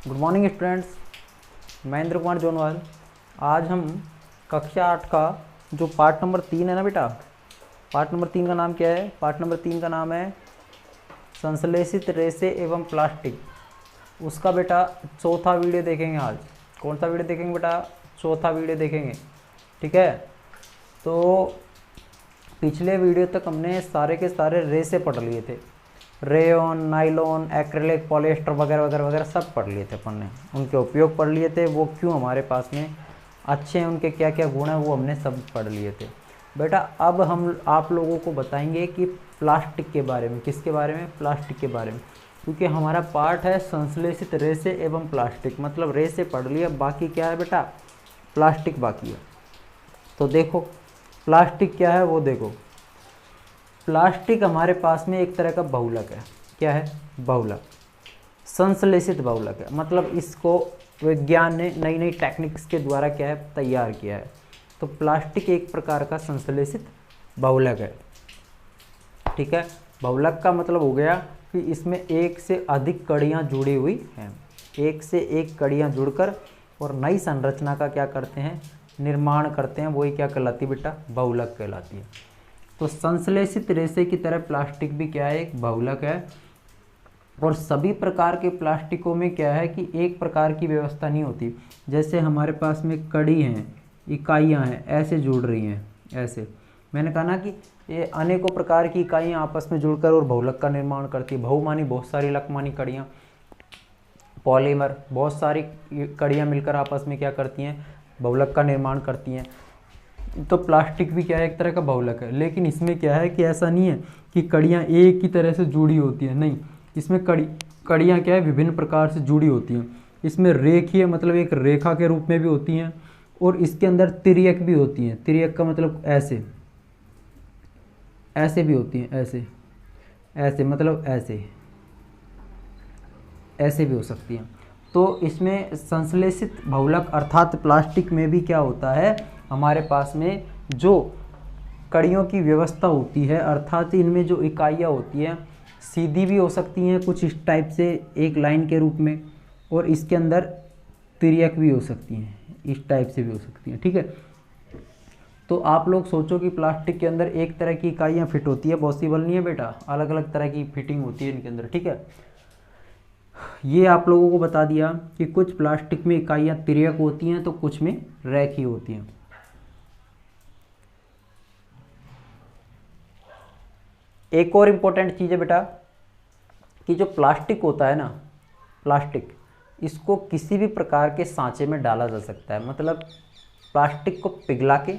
Good morning students, Mahendra Kumar Jonwal. आज हम कक्षा 8 का जो पार्ट नंबर 3 है ना बेटा, पार्ट नंबर 3 का नाम क्या है? पार्ट नंबर 3 का नाम है संश्लेषित रेशे एवं प्लास्टिक। उसका बेटा चौथा वीडियो देखेंगे आज। कौन सा वीडियो देखेंगे बेटा? चौथा वीडियो देखेंगे, ठीक है। तो पिछले वीडियो तक हमने सारे के सारे रेशे पढ़ लिए थे, रेयन, नाइलॉन, एक्रेलिक, पॉलिएस्टर वगैरह वगैरह वगैरह सब पढ़ लिए थे अपन ने। उनके उपयोग पढ़ लिए थे, वो क्यों हमारे पास में अच्छे हैं, उनके क्या क्या गुण हैं, वो हमने सब पढ़ लिए थे बेटा। अब हम आप लोगों को बताएंगे कि प्लास्टिक के बारे में। किसके बारे में? प्लास्टिक के बारे में, क्योंकि हमारा पार्ट है संश्लेषित रेशे एवं प्लास्टिक। मतलब रेशे पढ़ लिया, बाकी क्या है बेटा? प्लास्टिक बाकी है। तो देखो प्लास्टिक क्या है वो देखो। प्लास्टिक हमारे पास में एक तरह का बहुलक है। क्या है? बहुलक, संश्लेषित बहुलक है। मतलब इसको विज्ञान ने नई नई टेक्निक्स के द्वारा क्या है, तैयार किया है। तो प्लास्टिक एक प्रकार का संश्लेषित बहुलक है, ठीक है। बहुलक का मतलब हो गया कि इसमें एक से अधिक कड़ियाँ जुड़ी हुई हैं। एक से एक कड़ियाँ जुड़कर और नई संरचना का क्या करते हैं, निर्माण करते हैं। वही क्या कहलाती है बेटा? बहुलक कहलाती है। तो संश्लेषित रेशे की तरह प्लास्टिक भी क्या है, एक बहुलक है। और सभी प्रकार के प्लास्टिकों में क्या है कि एक प्रकार की व्यवस्था नहीं होती। जैसे हमारे पास में कड़ी हैं, इकाइयां हैं, ऐसे जुड़ रही हैं, ऐसे। मैंने कहा ना कि ये अनेकों प्रकार की इकाइयां आपस में जुड़कर और बहुलक का निर्माण करती है। बहु मानी बहुत सारी, लक मानी कड़ियाँ, पॉलीमर बहुत सारी कड़ियाँ मिलकर आपस में क्या करती हैं, बहुलक का निर्माण करती हैं। तो प्लास्टिक भी क्या है, एक तरह का बहुलक है। लेकिन इसमें क्या है कि ऐसा नहीं है कि कड़ियाँ एक ही तरह से जुड़ी होती हैं, नहीं। इसमें कड़ियाँ क्या है, विभिन्न प्रकार से जुड़ी होती हैं। इसमें रेखीय मतलब एक रेखा के रूप में भी होती हैं, और इसके अंदर तिर्यक भी होती हैं। तिर्यक का मतलब ऐसे, ऐसे भी होती हैं, ऐसे ऐसे मतलब ऐसे, ऐसे भी हो सकती हैं। तो इसमें संश्लेषित बहुलक अर्थात प्लास्टिक में भी क्या होता है, हमारे पास में जो कड़ियों की व्यवस्था होती है, अर्थात इनमें जो इकाइयाँ होती हैं सीधी भी हो सकती हैं, कुछ इस टाइप से एक लाइन के रूप में, और इसके अंदर तिर्यक भी हो सकती हैं, इस टाइप से भी हो सकती हैं, ठीक है। तो आप लोग सोचो कि प्लास्टिक के अंदर एक तरह की इकाइयाँ फिट होती है, पॉसिबल नहीं है बेटा। अलग अलग तरह की फिटिंग होती है इनके अंदर, ठीक है। ये आप लोगों को बता दिया कि कुछ प्लास्टिक में इकाइयाँ तिर्यक होती हैं तो कुछ में रेखीय होती हैं। एक और इम्पोर्टेंट चीज़ है बेटा कि जो प्लास्टिक होता है ना, प्लास्टिक, इसको किसी भी प्रकार के सांचे में डाला जा सकता है। मतलब प्लास्टिक को पिघला के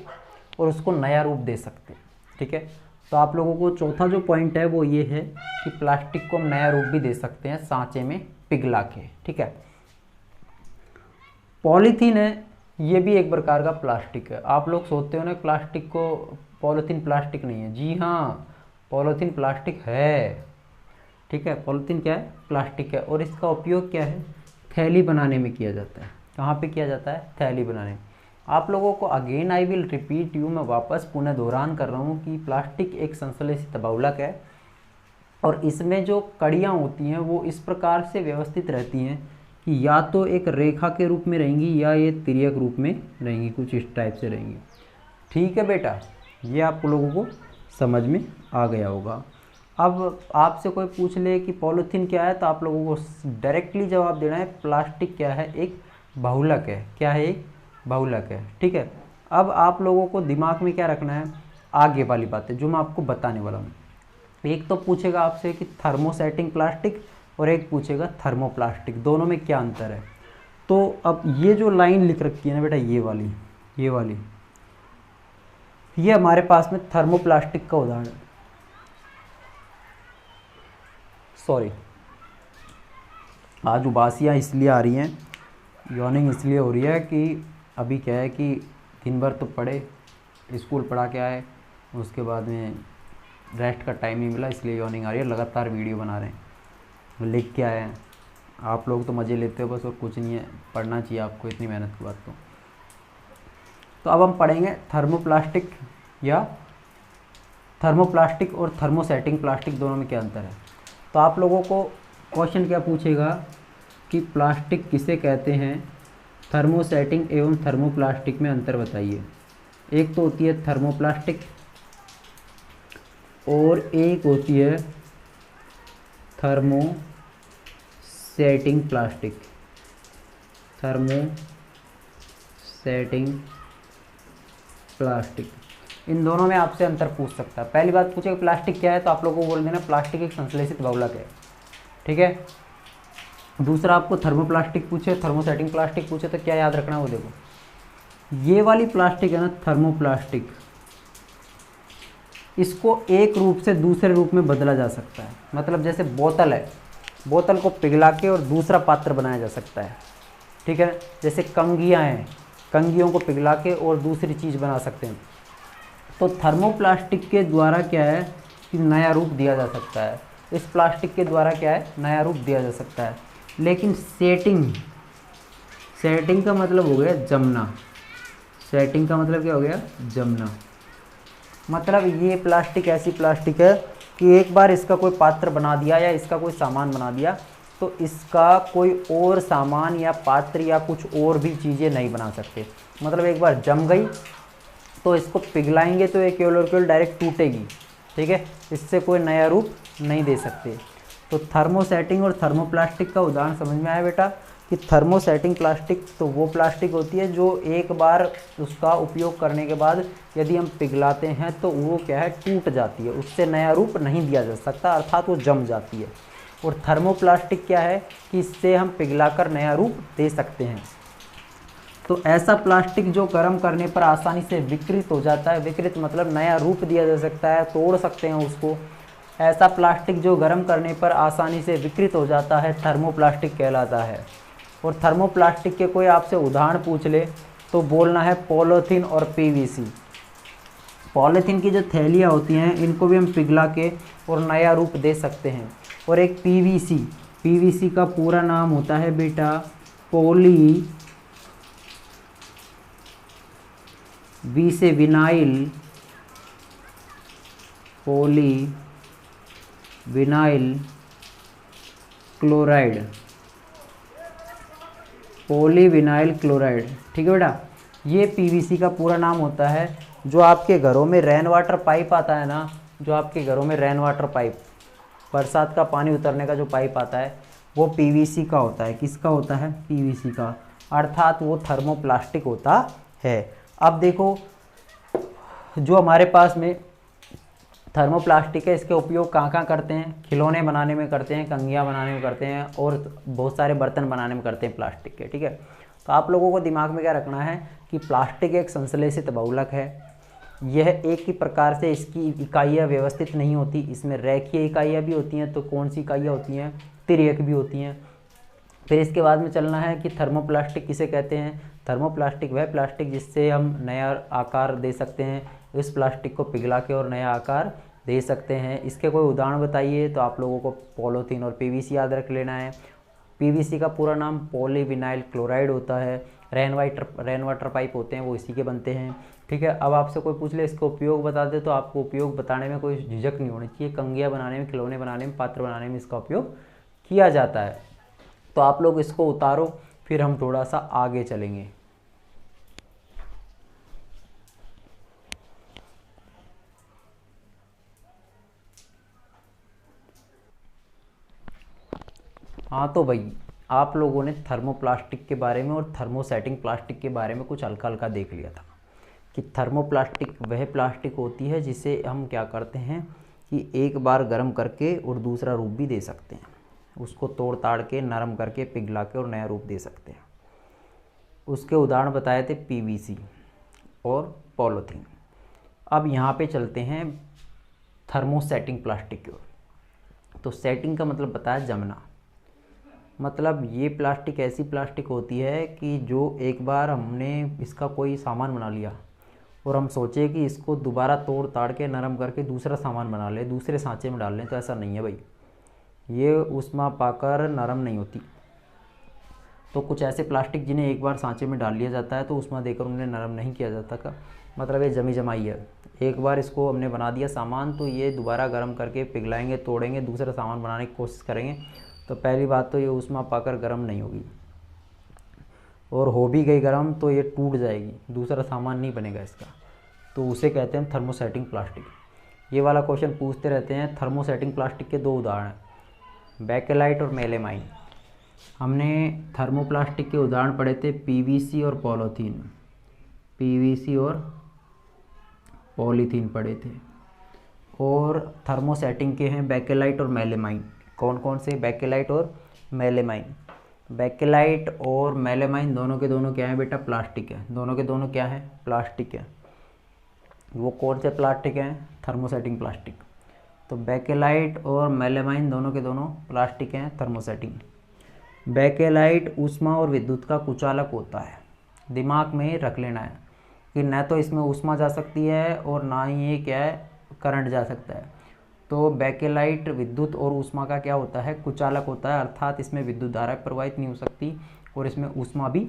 और उसको नया रूप दे सकते हैं, ठीक है। तो आप लोगों को चौथा जो पॉइंट है वो ये है कि प्लास्टिक को हम नया रूप भी दे सकते हैं सांचे में पिघला के, ठीक है। पॉलीथीन है, ये भी एक प्रकार का प्लास्टिक है। आप लोग सोचते हो ना प्लास्टिक को, पॉलीथीन प्लास्टिक नहीं है। जी हाँ, पॉलीथीन प्लास्टिक है, ठीक है। पॉलीथीन क्या है? प्लास्टिक है। और इसका उपयोग क्या है, थैली बनाने में किया जाता है। कहाँ पे किया जाता है? थैली बनाने में। आप लोगों को again I will repeat you, मैं वापस पुनः दोहरान कर रहा हूँ कि प्लास्टिक एक संश्लेषित बहुलक है, और इसमें जो कड़ियाँ होती हैं वो इस प्रकार से व्यवस्थित रहती हैं कि या तो एक रेखा के रूप में रहेंगी या ये तिर्यक रूप में रहेंगी, कुछ इस टाइप से रहेंगी, ठीक है बेटा। ये आप लोगों को समझ में आ गया होगा। अब आपसे कोई पूछ ले कि पॉलीथीन क्या है, तो आप लोगों को डायरेक्टली जवाब देना है प्लास्टिक क्या है, एक बहुलक है। क्या है? एक बहुलक है, ठीक है। अब आप लोगों को दिमाग में क्या रखना है, आगे वाली बातें जो मैं आपको बताने वाला हूँ। एक तो पूछेगा आपसे कि थर्मोसेटिंग प्लास्टिक, और एक पूछेगा थर्मोप्लास्टिक, दोनों में क्या अंतर है। तो अब ये जो लाइन लिख रखी है ना बेटा, ये वाली, ये वाली, ये हमारे पास में थर्मोप्लास्टिक का उदाहरण है। सॉरी, आज उबासियाँ इसलिए आ रही हैं, यॉर्निंग इसलिए हो रही है कि अभी क्या है कि दिन भर तो पढ़े, स्कूल पढ़ा के आए, उसके बाद में रेस्ट का टाइम नहीं मिला, इसलिए यॉर्निंग आ रही है। लगातार वीडियो बना रहे हैं, लिख के आए हैं। आप लोग तो मज़े लेते हो बस, और कुछ नहीं है, पढ़ना चाहिए आपको, इतनी मेहनत की बात। तो अब हम पढ़ेंगे थर्मोप्लास्टिक या थर्मोप्लास्टिक और थर्मोसेटिंग प्लास्टिक, दोनों में क्या अंतर है। तो आप लोगों को क्वेश्चन क्या पूछेगा कि प्लास्टिक किसे कहते हैं, थर्मोसेटिंग एवं थर्मोप्लास्टिक में अंतर बताइए। एक तो होती है थर्मोप्लास्टिक और एक होती है थर्मोसेटिंग प्लास्टिक। थर्मोसेटिंग प्लास्टिक, इन दोनों में आपसे अंतर पूछ सकता है। पहली बात पूछे प्लास्टिक क्या है, तो आप लोगों को बोल देना प्लास्टिक एक संश्लेषित बहुलक है, ठीक है। दूसरा आपको थर्मोप्लास्टिक पूछे, थर्मोसेटिंग प्लास्टिक पूछे, तो क्या याद रखना है वो देखो, ये वाली प्लास्टिक है ना थर्मोप्लास्टिक, इसको एक रूप से दूसरे रूप में बदला जा सकता है। मतलब जैसे बोतल है, बोतल को पिघला के और दूसरा पात्र बनाया जा सकता है, ठीक है। जैसे कंघियाँ हैं, कंघियों को पिघला के और दूसरी चीज़ बना सकते हैं। तो थर्मोप्लास्टिक के द्वारा क्या है कि नया रूप दिया जा सकता है, इस प्लास्टिक के द्वारा क्या है नया रूप दिया जा सकता है। लेकिन सेटिंग का मतलब हो गया जमना, सेटिंग का मतलब क्या हो गया जमना। मतलब ये प्लास्टिक ऐसी प्लास्टिक है कि एक बार इसका कोई पात्र बना दिया या इसका कोई सामान बना दिया तो इसका कोई और सामान या पात्र या कुछ और भी चीज़ें नहीं बना सकते। मतलब एक बार जम गई तो इसको पिघलाएंगे तो ये केवल और केवल डायरेक्ट टूटेगी, ठीक है, इससे कोई नया रूप नहीं दे सकते। तो थर्मोसेटिंग और थर्मोप्लास्टिक का उदाहरण समझ में आया बेटा कि थर्मोसेटिंग प्लास्टिक तो वो प्लास्टिक होती है जो एक बार उसका उपयोग करने के बाद यदि हम पिघलाते हैं तो वो क्या है टूट जाती है, उससे नया रूप नहीं दिया जा सकता, अर्थात वो जम जाती है। और थर्मोप्लास्टिक क्या है कि इससे हम पिघलाकर नया रूप दे सकते हैं। तो ऐसा प्लास्टिक जो गर्म करने पर आसानी से विकृत हो जाता है, विकृत मतलब नया रूप दिया जा सकता है, तोड़ सकते हैं उसको, ऐसा प्लास्टिक जो गर्म करने पर आसानी से विकृत हो जाता है थर्मोप्लास्टिक कहलाता है। और थर्मोप्लास्टिक के कोई आपसे उदाहरण पूछ ले तो बोलना है पॉलीथीन और पीवीसी। पॉलीथीन की जो थैलियाँ होती हैं इनको भी हम पिघला के और नया रूप दे सकते हैं। और एक पीवीसी, पीवीसी का पूरा नाम होता है बेटा पॉली वी से vinyl, poly vinyl chloride, polyvinyl chloride, ठीक है बेटा। ये पीवीसी का पूरा नाम होता है। जो आपके घरों में रेन वाटर पाइप आता है ना, जो आपके घरों में रेन वाटर पाइप, बरसात का पानी उतरने का जो पाइप आता है वो पीवीसी का होता है। किसका होता है? पीवीसी का, अर्थात वो थर्मोप्लास्टिक होता है। अब देखो जो हमारे पास में थर्मोप्लास्टिक है इसके उपयोग कहाँ कहाँ करते हैं? खिलौने बनाने में करते हैं, कंघियाँ बनाने में करते हैं और बहुत सारे बर्तन बनाने में करते हैं प्लास्टिक के, ठीक है। तो आप लोगों को दिमाग में क्या रखना है कि प्लास्टिक एक संश्लेषित बहुलक है। यह एक ही प्रकार से इसकी इकाइयाँ व्यवस्थित नहीं होती, इसमें रेखीय इकाइयाँ भी होती हैं। तो कौन सी इकाइयाँ होती हैं? तिर्यक भी होती हैं। फिर इसके बाद में चलना है कि थर्मोप्लास्टिक किसे कहते हैं? थर्मोप्लास्टिक वह प्लास्टिक जिससे हम नया आकार दे सकते हैं, इस प्लास्टिक को पिघला के और नया आकार दे सकते हैं। इसके कोई उदाहरण बताइए। तो आप लोगों को पॉलीथीन और पीवीसी याद रख लेना है। पीवीसी का पूरा नाम पॉलीविनाइल क्लोराइड होता है। रेन वाटर पाइप होते हैं वो इसी के बनते हैं, ठीक है। अब आपसे कोई पूछ ले इसका उपयोग बता दे तो आपको उपयोग बताने में कोई झिझक नहीं होनी चाहिए। कंघियाँ बनाने में, खिलौने बनाने में, पात्र बनाने में इसका उपयोग किया जाता है। तो आप लोग इसको उतारो, फिर हम थोड़ा सा आगे चलेंगे। हाँ तो भाई आप लोगों ने थर्मोप्लास्टिक के बारे में और थर्मोसेटिंग प्लास्टिक के बारे में कुछ हल्का हल्का देख लिया था कि थर्मोप्लास्टिक वह प्लास्टिक होती है जिसे हम क्या करते हैं कि एक बार गर्म करके और दूसरा रूप भी दे सकते हैं, उसको तोड़ ताड़ के नरम करके पिघला के और नया रूप दे सकते हैं। उसके उदाहरण बताए थे पीवीसी और पॉलीथीन। अब यहाँ पे चलते हैं थर्मोसेटिंग प्लास्टिक की ओर। तो सेटिंग का मतलब बताया जमना। मतलब ये प्लास्टिक ऐसी प्लास्टिक होती है कि जो एक बार हमने इसका कोई सामान बना लिया और हम सोचे कि इसको दोबारा तोड़ ताड़ के नरम करके दूसरा सामान बना लें, दूसरे सांचे में डाल लें, तो ऐसा नहीं है भाई। ये ऊष्मा पाकर नरम नहीं होती। तो कुछ ऐसे प्लास्टिक जिन्हें एक बार सांचे में डाल लिया जाता है तो ऊष्मा देकर उन्हें नरम नहीं किया जाता का मतलब ये जमी जमाई है। एक बार इसको हमने बना दिया सामान तो ये दोबारा गर्म करके पिघलाएंगे, तोड़ेंगे, दूसरा सामान बनाने की कोशिश करेंगे तो पहली बात तो ये ऊष्मा पाकर गर्म नहीं होगी, और हो भी गई गर्म तो ये टूट जाएगी, दूसरा सामान नहीं बनेगा इसका, तो उसे कहते हैं थर्मोसेटिंग प्लास्टिक। ये वाला क्वेश्चन पूछते रहते हैं। थर्मोसेटिंग प्लास्टिक के दो उदाहरण, बेकेलाइट और मेलेमाइन। हमने थर्मोप्लास्टिक के उदाहरण पढ़े थे पीवीसी और पॉलीथीन, पीवीसी और पॉलीथीन पढ़े थे। और थर्मोसेटिंग के हैं बेकेलाइट और मेलेमाइन। कौन कौन से? बेकेलाइट और मेलेमाइन। बेकेलाइट और मेलेमाइन दोनों के दोनों क्या है बेटा? प्लास्टिक है। दोनों के दोनों क्या है? प्लास्टिक है। वो कौन से प्लास्टिक हैं? Thermosetting plastic. तो बेकेलाइट और मेलेमाइन दोनों के दोनों प्लास्टिक हैं, थर्मोसेटिंग। बेकेलाइट ऊष्मा और विद्युत का कुचालक होता है। दिमाग में रख लेना है कि न तो इसमें ऊष्मा जा सकती है और ना ही ये क्या है, करंट जा सकता है। तो बेकेलाइट विद्युत और ऊष्मा का क्या होता है? कुचालक होता है, अर्थात इसमें विद्युत धारा प्रवाहित नहीं हो सकती और इसमें ऊष्मा भी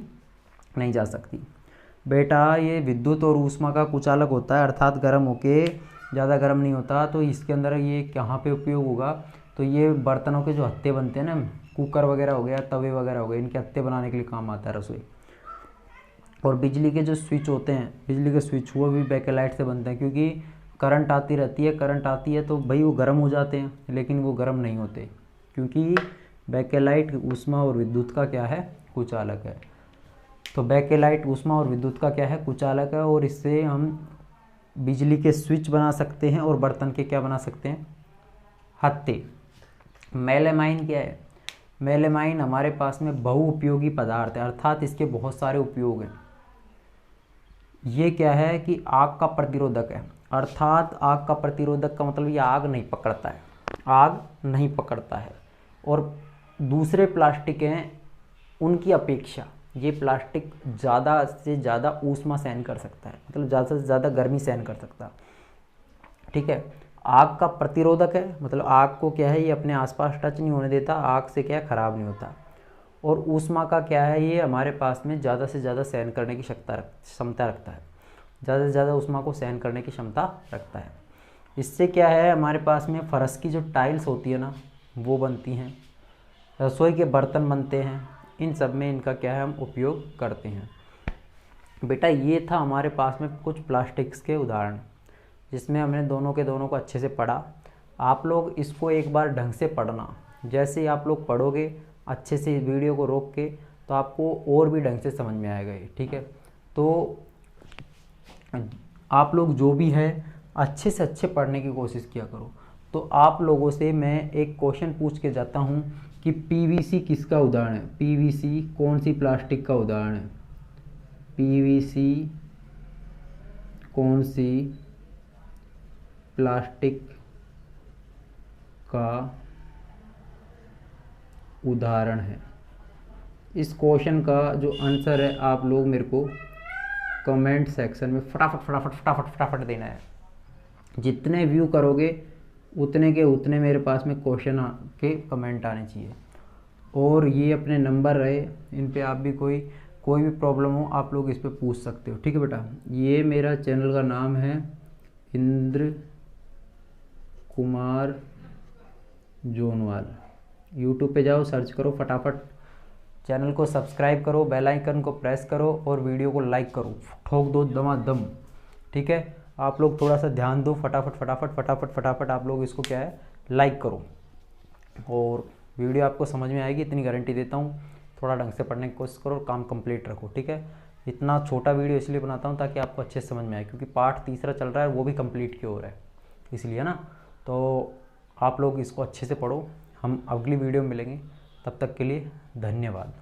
नहीं जा सकती। बेटा ये विद्युत और ऊष्मा का कुचालक होता है, अर्थात गर्म होके ज़्यादा गर्म नहीं होता। तो इसके अंदर ये कहाँ पे उपयोग होगा? तो ये बर्तनों के जो हत्ते बनते हैं ना, कुकर वगैरह हो गया, तवे वगैरह हो गए, इनके हत्ते बनाने के लिए काम आता है रसोई। और बिजली के जो स्विच होते हैं, बिजली के स्विच, वो भी बेकेलाइट से बनते हैं, क्योंकि करंट आती रहती है, करंट आती है तो भाई वो गर्म हो जाते हैं, लेकिन वो गर्म नहीं होते, क्योंकि बेकेलाइट ऊष्मा और विद्युत का क्या है? कुचालक है। तो बेकेलाइट ऊष्मा और विद्युत का क्या है? कुचालक है। और इससे हम बिजली के स्विच बना सकते हैं और बर्तन के क्या बना सकते हैं? हत्ते। मेलेमाइन क्या है? मेलेमाइन हमारे पास में बहुउपयोगी पदार्थ है, अर्थात इसके बहुत सारे उपयोग हैं। ये क्या है कि आग का प्रतिरोधक है, अर्थात आग का प्रतिरोधक का मतलब ये आग नहीं पकड़ता है, आग नहीं पकड़ता है। और दूसरे प्लास्टिक हैं उनकी अपेक्षा ये प्लास्टिक ज़्यादा से ज़्यादा ऊष्मा सहन कर सकता है, मतलब ज़्यादा से ज़्यादा गर्मी सहन कर सकता है। ठीक है। आग का प्रतिरोधक है, मतलब आग को क्या है, ये अपने आसपास टच नहीं होने देता, आग से क्या ख़राब नहीं होता। और ऊष्मा का क्या है, ये हमारे पास में ज़्यादा से ज़्यादा सहन करने की क्षमता रखता है, ज़्यादा से ज़्यादा ऊष्मा को सहन करने की क्षमता रखता है। इससे क्या है, हमारे पास में फर्श की जो टाइल्स होती है ना, वो बनती हैं, रसोई के बर्तन बनते हैं, इन सब में इनका क्या है, हम उपयोग करते हैं। बेटा ये था हमारे पास में कुछ प्लास्टिक्स के उदाहरण, जिसमें हमने दोनों के दोनों को अच्छे से पढ़ा। आप लोग इसको एक बार ढंग से पढ़ना, जैसे ही आप लोग पढ़ोगे अच्छे से इस वीडियो को रोक के, तो आपको और भी ढंग से समझ में आएगा ये। ठीक है। तो आप लोग जो भी है अच्छे से अच्छे पढ़ने की कोशिश किया करो। तो आप लोगों से मैं एक क्वेश्चन पूछ के जाता हूँ कि पीवीसी किसका उदाहरण है? पीवीसी कौन सी प्लास्टिक का उदाहरण है? पीवीसी कौन सी प्लास्टिक का उदाहरण है? इस क्वेश्चन का जो आंसर है आप लोग मेरे को कमेंट सेक्शन में फटाफट फटाफट फटाफट फटाफट देना है। जितने व्यू करोगे उतने के उतने मेरे पास में क्वेश्चन के कमेंट आने चाहिए। और ये अपने नंबर रहे, इन पे आप भी कोई भी प्रॉब्लम हो आप लोग इस पे पूछ सकते हो। ठीक है बेटा। ये मेरा चैनल का नाम है इंद्र कुमार जोनवाल। यूट्यूब पे जाओ, सर्च करो, फटाफट चैनल को सब्सक्राइब करो, बेल आइकन को प्रेस करो और वीडियो को लाइक करो, ठोक दो दमादम। ठीक है। आप लोग थोड़ा सा ध्यान दो, फटाफट फटाफट फटाफट फटाफट आप लोग इसको क्या है, लाइक करो, और वीडियो आपको समझ में आएगी, इतनी गारंटी देता हूँ। थोड़ा ढंग से पढ़ने की कोशिश करो और काम कंप्लीट रखो। ठीक है। इतना छोटा वीडियो इसलिए बनाता हूँ ताकि आपको अच्छे से समझ में आए, क्योंकि पार्ट तीसरा चल रहा है, वो भी कंप्लीट की ओर है, इसलिए ना। तो आप लोग इसको अच्छे से पढ़ो। हम अगली वीडियो में मिलेंगे, तब तक के लिए धन्यवाद।